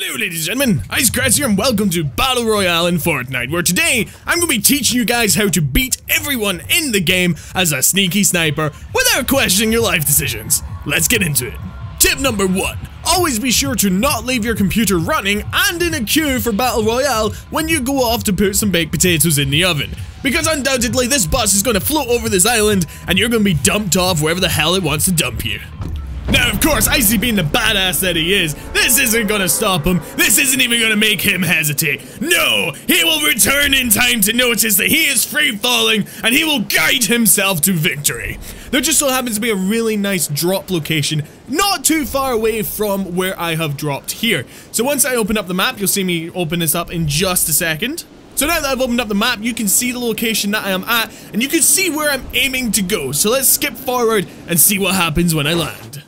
Hello ladies and gentlemen, IcyCaress here and welcome to Battle Royale in Fortnite, where today I'm going to be teaching you guys how to beat everyone in the game as a sneaky sniper without questioning your life decisions. Let's get into it. Tip number 1. Always be sure to not leave your computer running and in a queue for Battle Royale when you go off to put some baked potatoes in the oven. Because undoubtedly this bus is going to float over this island and you're going to be dumped off wherever the hell it wants to dump you. Now, of course, Icy being the badass that he is, this isn't gonna stop him. This isn't even gonna make him hesitate. No, he will return in time to notice that he is free falling and he will guide himself to victory. There just so happens to be a really nice drop location not too far away from where I have dropped here. So once I open up the map, you'll see me open this up in just a second. So now that I've opened up the map, you can see the location that I am at and you can see where I'm aiming to go. So let's skip forward and see what happens when I land.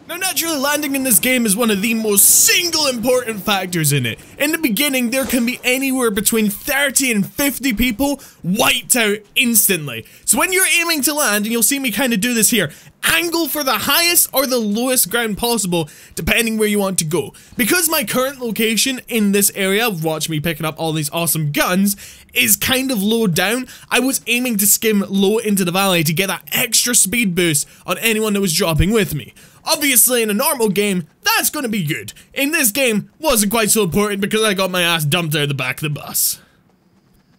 Now naturally, landing in this game is one of the most single important factors in it. In the beginning, there can be anywhere between 30 and 50 people wiped out instantly. So when you're aiming to land, and you'll see me kind of do this here, angle for the highest or the lowest ground possible, depending where you want to go. Because my current location in this area, watch me picking up all these awesome guns, is kind of low down, I was aiming to skim low into the valley to get that extra speed boost on anyone that was dropping with me. Obviously, in a normal game, that's gonna be good. In this game, wasn't quite so important because I got my ass dumped out of the back of the bus.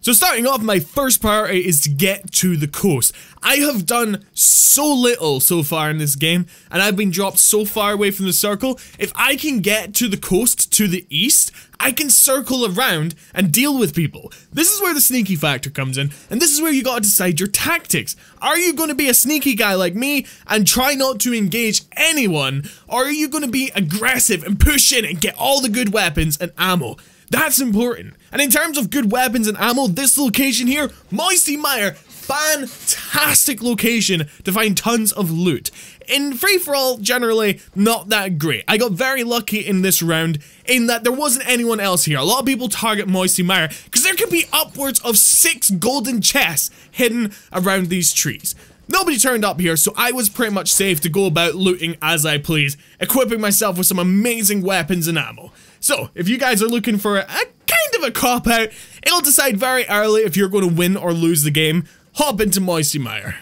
So starting off, my first priority is to get to the coast. I have done so little so far in this game, and I've been dropped so far away from the circle. If I can get to the coast to the east, I can circle around and deal with people. This is where the sneaky factor comes in, and this is where you gotta decide your tactics. Are you gonna be a sneaky guy like me and try not to engage anyone, or are you gonna be aggressive and push in and get all the good weapons and ammo? That's important. And in terms of good weapons and ammo, this location here, Moisty Mire, fantastic location to find tons of loot. In free-for-all, generally, not that great. I got very lucky in this round in that there wasn't anyone else here. A lot of people target Moisty Mire because there could be upwards of 6 golden chests hidden around these trees. Nobody turned up here, so I was pretty much safe to go about looting as I please, equipping myself with some amazing weapons and ammo. So, if you guys are looking for a kind of a cop-out, it'll decide very early if you're going to win or lose the game. Hop into Moisty Mire.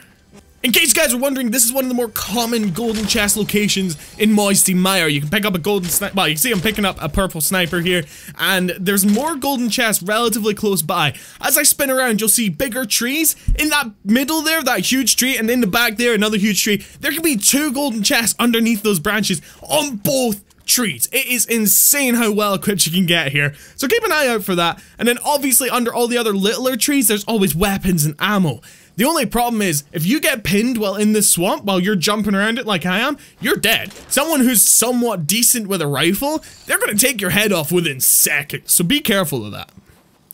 In case you guys are wondering, this is one of the more common golden chest locations in Moisty Mire. You can pick up a golden sniper, well, you can see I'm picking up a purple sniper here, and there's more golden chests relatively close by. As I spin around, you'll see bigger trees. In that middle there, that huge tree, and in the back there, another huge tree. There can be 2 golden chests underneath those branches on both trees. It is insane how well equipped you can get here. So keep an eye out for that. And then obviously under all the other littler trees, there's always weapons and ammo. The only problem is, if you get pinned while in this swamp, while you're jumping around it like I am, you're dead. Someone who's somewhat decent with a rifle, they're gonna take your head off within seconds, so be careful of that.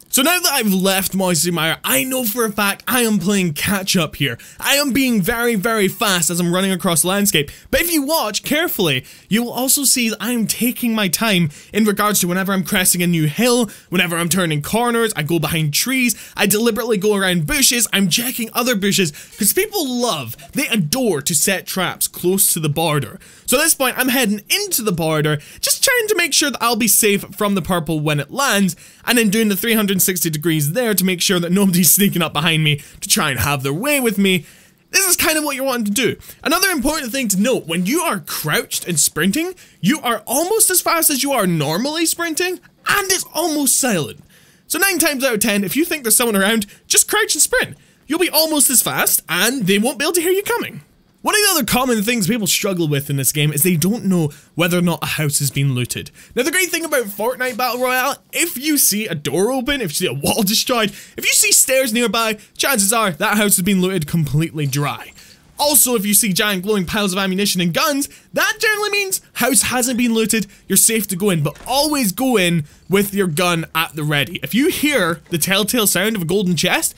So now that I've left Moisty Mire, I know for a fact I am playing catch up here. I am being very, very fast as I'm running across the landscape. But if you watch carefully, you will also see that I'm taking my time in regards to whenever I'm cresting a new hill, whenever I'm turning corners, I go behind trees, I deliberately go around bushes, I'm checking other bushes, because people love, they adore to set traps close to the border. So at this point, I'm heading into the border, just trying to make sure that I'll be safe from the purple when it lands, and then doing the 360 degrees there to make sure that nobody's sneaking up behind me to try and have their way with me. This is kind of what you're wanting to do. Another important thing to note, when you are crouched and sprinting, you are almost as fast as you are normally sprinting, and it's almost silent. So 9 times out of 10, if you think there's someone around, just crouch and sprint. You'll be almost as fast, and they won't be able to hear you coming. One of the other common things people struggle with in this game is they don't know whether or not a house has been looted. Now the great thing about Fortnite Battle Royale, if you see a door open, if you see a wall destroyed, if you see stairs nearby, chances are that house has been looted completely dry. Also, if you see giant glowing piles of ammunition and guns, that generally means house hasn't been looted, you're safe to go in, but always go in with your gun at the ready. If you hear the telltale sound of a golden chest,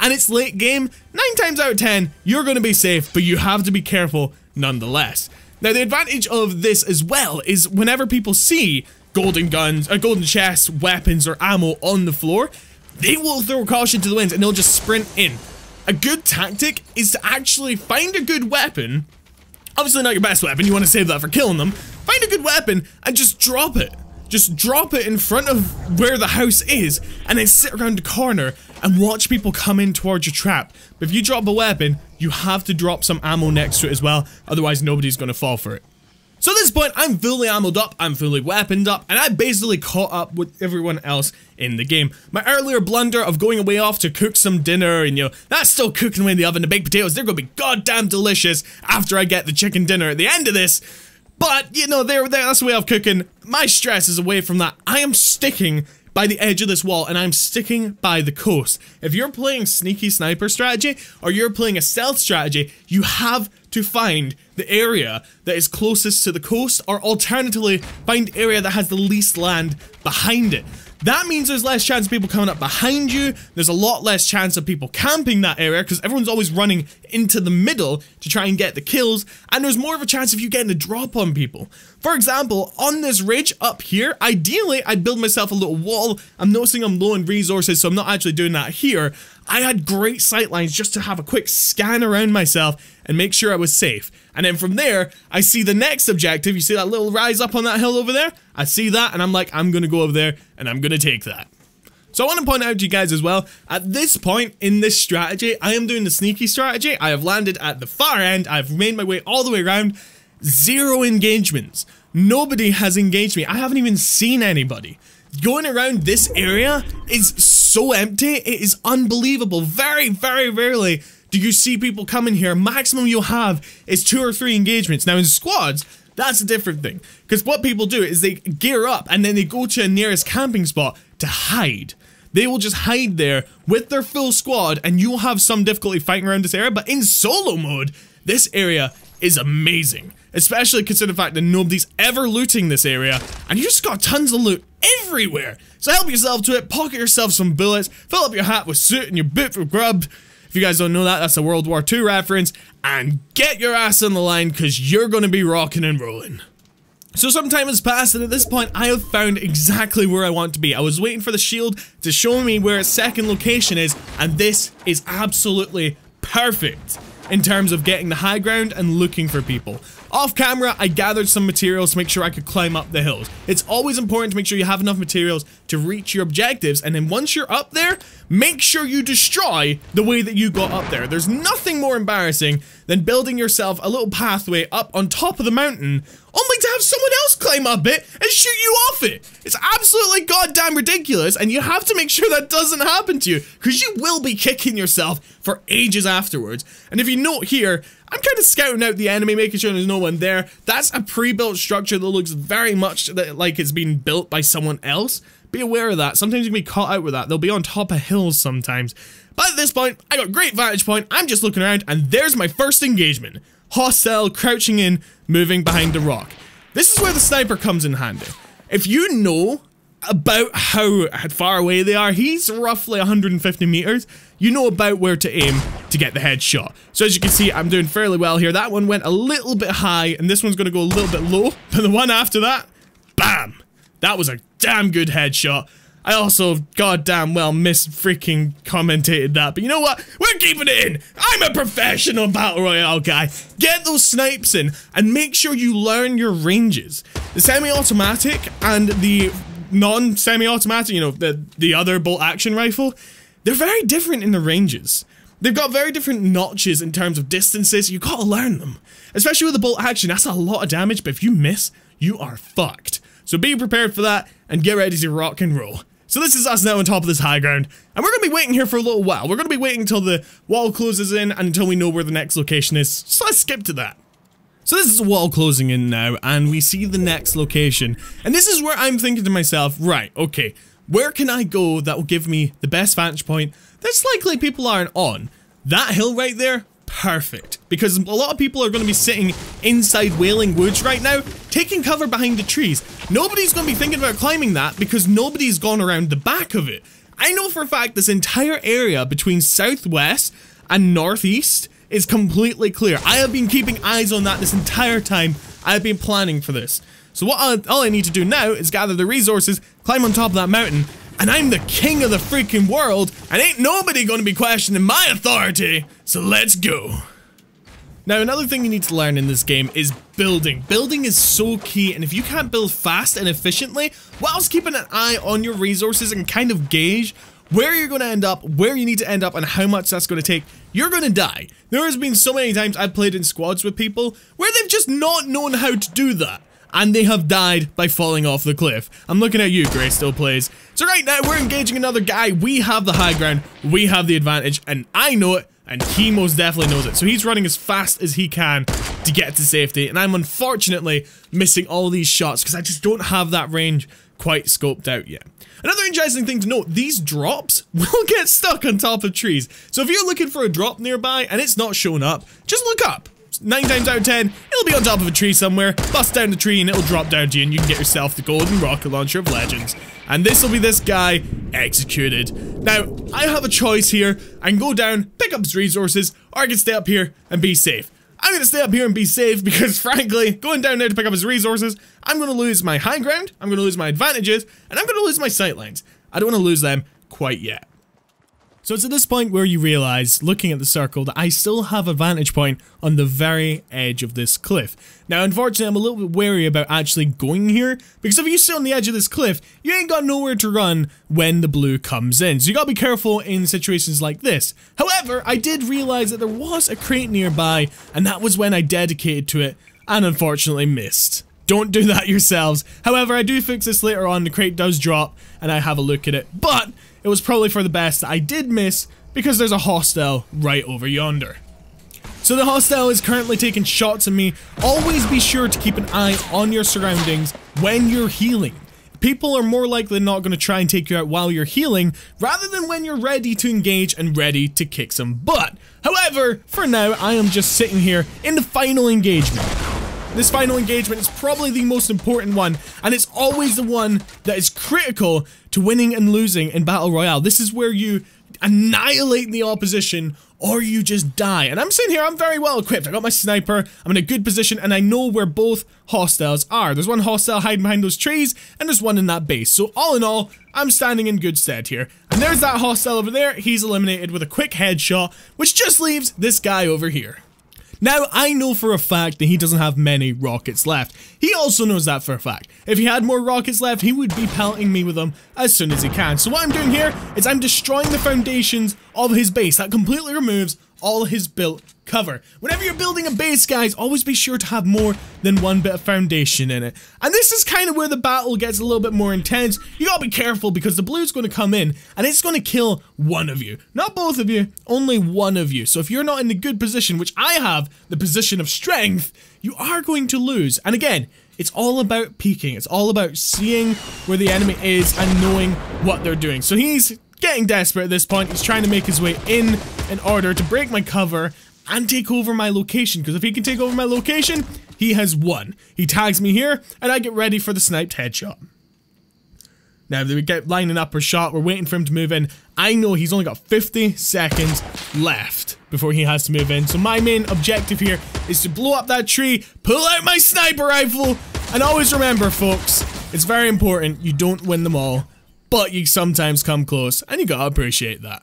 and it's late game, 9 times out of 10, you're going to be safe, but you have to be careful nonetheless. Now, the advantage of this as well is whenever people see golden guns, golden chests, weapons, or ammo on the floor, they will throw caution to the winds and they'll just sprint in. A good tactic is to actually find a good weapon, obviously not your best weapon, you want to save that for killing them, find a good weapon and just drop it. just drop it in front of where the house is, and then sit around the corner and watch people come in towards your trap. But if you drop a weapon, you have to drop some ammo next to it as well, otherwise nobody's gonna fall for it. So at this point, I'm fully ammoed up, I'm fully weaponed up, and I basically caught up with everyone else in the game. My earlier blunder of going away off to cook some dinner, and that's still cooking away in the oven. The baked potatoes, they're gonna be goddamn delicious after I get the chicken dinner at the end of this. But, that's the way of cooking. My stress is away from that. I am sticking by the edge of this wall, and I'm sticking by the coast. If you're playing sneaky sniper strategy, or you're playing a stealth strategy, you have to find the area that is closest to the coast, or alternatively, find the area that has the least land behind it. That means there's less chance of people coming up behind you, there's a lot less chance of people camping that area, because everyone's always running into the middle to try and get the kills, and there's more of a chance of you getting a drop on people. For example, on this ridge up here, ideally I'd build myself a little wall. I'm noticing I'm low in resources, so I'm not actually doing that here. I had great sightlines just to have a quick scan around myself and make sure I was safe. And then from there, I see the next objective. You see that little rise up on that hill over there? I see that and I'm like, I'm gonna go over there and I'm gonna take that. So I want to point out to you guys as well, at this point in this strategy, I am doing the sneaky strategy. I have landed at the far end. I've made my way all the way around. 0 engagements. Nobody has engaged me. I haven't even seen anybody. Going around this area is so empty, it is unbelievable. Very, very rarely do you see people coming here. Maximum you'll have is 2 or 3 engagements. Now in squads, that's a different thing. Because what people do is they gear up and then they go to a nearest camping spot to hide. They will just hide there with their full squad and you'll have some difficulty fighting around this area. But in solo mode, this area is amazing. Especially considering the fact that nobody's ever looting this area, and you just got tons of loot everywhere. So help yourself to it, pocket yourself some bullets, fill up your hat with soot and your boot for grub. If you guys don't know that, that's a World War II reference, and get your ass on the line because you're going to be rocking and rolling. So some time has passed, and at this point I have found exactly where I want to be. I was waiting for the shield to show me where its second location is, and this is absolutely perfect in terms of getting the high ground and looking for people. Off camera, I gathered some materials to make sure I could climb up the hills. It's always important to make sure you have enough materials to reach your objectives, and then once you're up there, make sure you destroy the way that you got up there. There's nothing more embarrassing than building yourself a little pathway up on top of the mountain, only to have someone else climb up it and shoot you off it. It's absolutely goddamn ridiculous, and you have to make sure that doesn't happen to you, because you will be kicking yourself for ages afterwards. And if you note here, I'm kind of scouting out the enemy, making sure there's no one there. That's a pre-built structure that looks very much like it's been built by someone else. Be aware of that. Sometimes you can be caught out with that. They'll be on top of hills sometimes. But at this point, I got a great vantage point. I'm just looking around, and there's my first engagement. Hostile, crouching in, moving behind the rock. This is where the sniper comes in handy. If you know about how far away they are, he's roughly 150 meters. You know about where to aim to get the headshot. So as you can see, I'm doing fairly well here. That one went a little bit high, and this one's gonna go a little bit low. But the one after that, bam! That was a damn good headshot. I also goddamn well mis-freaking commentated that, but you know what? We're keeping it in! I'm a professional Battle Royale guy! Get those snipes in, and make sure you learn your ranges. The semi-automatic and the non-semi-automatic, the other bolt-action rifle, they're very different in the ranges. They've got very different notches in terms of distances, you gotta learn them. Especially with the bolt-action, that's a lot of damage, but if you miss, you are fucked. So be prepared for that, and get ready to rock and roll. So this is us now on top of this high ground, and we're going to be waiting here for a little while. We're going to be waiting until the wall closes in and until we know where the next location is. So let's skip to that. So this is a wall closing in now, and we see the next location. And this is where I'm thinking to myself, right, okay, where can I go that will give me the best vantage point that's likely people aren't on? That hill right there? Perfect. Because a lot of people are going to be sitting inside Wailing Woods right now, taking cover behind the trees. Nobody's going to be thinking about climbing that because nobody's gone around the back of it. I know for a fact this entire area between southwest and northeast is completely clear. I have been keeping eyes on that this entire time. I have been planning for this. So all I need to do now is gather the resources, climb on top of that mountain, and I'm the king of the freaking world, and ain't nobody gonna be questioning my authority, so let's go. Now, another thing you need to learn in this game is building. Building is so key, and if you can't build fast and efficiently, whilst keeping an eye on your resources and kind of gauge where you're going to end up, where you need to end up, and how much that's going to take, you're going to die. There has been so many times I've played in squads with people where they've just not known how to do that, and they have died by falling off the cliff. I'm looking at you, Gray still plays. So right now, we're engaging another guy. We have the high ground, we have the advantage, and I know it, and he most definitely knows it. So he's running as fast as he can to get to safety, and I'm unfortunately missing all these shots because I just don't have that range quite scoped out yet. Another interesting thing to note, these drops will get stuck on top of trees. So if you're looking for a drop nearby and it's not showing up, just look up. 9 times out of 10, it'll be on top of a tree somewhere, bust down the tree and it'll drop down to you and you can get yourself the golden rocket launcher of legends. And this will be this guy executed. Now, I have a choice here. I can go down, pick up his resources, or I can stay up here and be safe. I'm gonna stay up here and be safe because frankly, going down there to pick up his resources, I'm gonna lose my high ground, I'm gonna lose my advantages, and I'm gonna lose my sightlines. I don't wanna lose them quite yet. So it's at this point where you realize, looking at the circle, that I still have a vantage point on the very edge of this cliff. Now, unfortunately, I'm a little bit wary about actually going here, because if you sit on the edge of this cliff, you ain't got nowhere to run when the blue comes in. So you gotta be careful in situations like this. However, I did realize that there was a crate nearby, and that was when I dedicated to it, and unfortunately missed. Don't do that yourselves. However, I do fix this later on, the crate does drop, and I have a look at it. But it was probably for the best that I did miss, because there's a hostile right over yonder. So the hostile is currently taking shots at me. Always be sure to keep an eye on your surroundings when you're healing. People are more likely than not going to try and take you out while you're healing, rather than when you're ready to engage and ready to kick some butt. However, for now, I am just sitting here in the final engagement. This final engagement is probably the most important one, and it's always the one that is critical to winning and losing in Battle Royale. This is where you annihilate the opposition, or you just die. And I'm sitting here, I'm very well equipped. I got my sniper, I'm in a good position, and I know where both hostiles are. There's one hostile hiding behind those trees, and there's one in that base. So all in all, I'm standing in good stead here. And there's that hostile over there. He's eliminated with a quick headshot, which just leaves this guy over here. Now, I know for a fact that he doesn't have many rockets left. He also knows that for a fact. If he had more rockets left, he would be pelting me with them as soon as he can. So what I'm doing here is I'm destroying the foundations of his base. That completely removes all his built cover. Whenever you're building a base, guys, always be sure to have more than one bit of foundation in it. And this is kind of where the battle gets a little bit more intense. You gotta be careful because the blue's going to come in and it's going to kill one of you. Not both of you, only one of you. So if you're not in the good position, which I have the position of strength, you are going to lose. And again, it's all about peeking. It's all about seeing where the enemy is and knowing what they're doing. So he's getting desperate at this point. He's trying to make his way in order to break my cover and take over my location, because if he can take over my location, he has won. He tags me here, and I get ready for the sniped headshot. Now, we get lining up our shot, we're waiting for him to move in. I know he's only got 50 seconds left before he has to move in, so my main objective here is to blow up that tree, pull out my sniper rifle, and always remember, folks, it's very important, you don't win them all, but you sometimes come close, and you gotta appreciate that.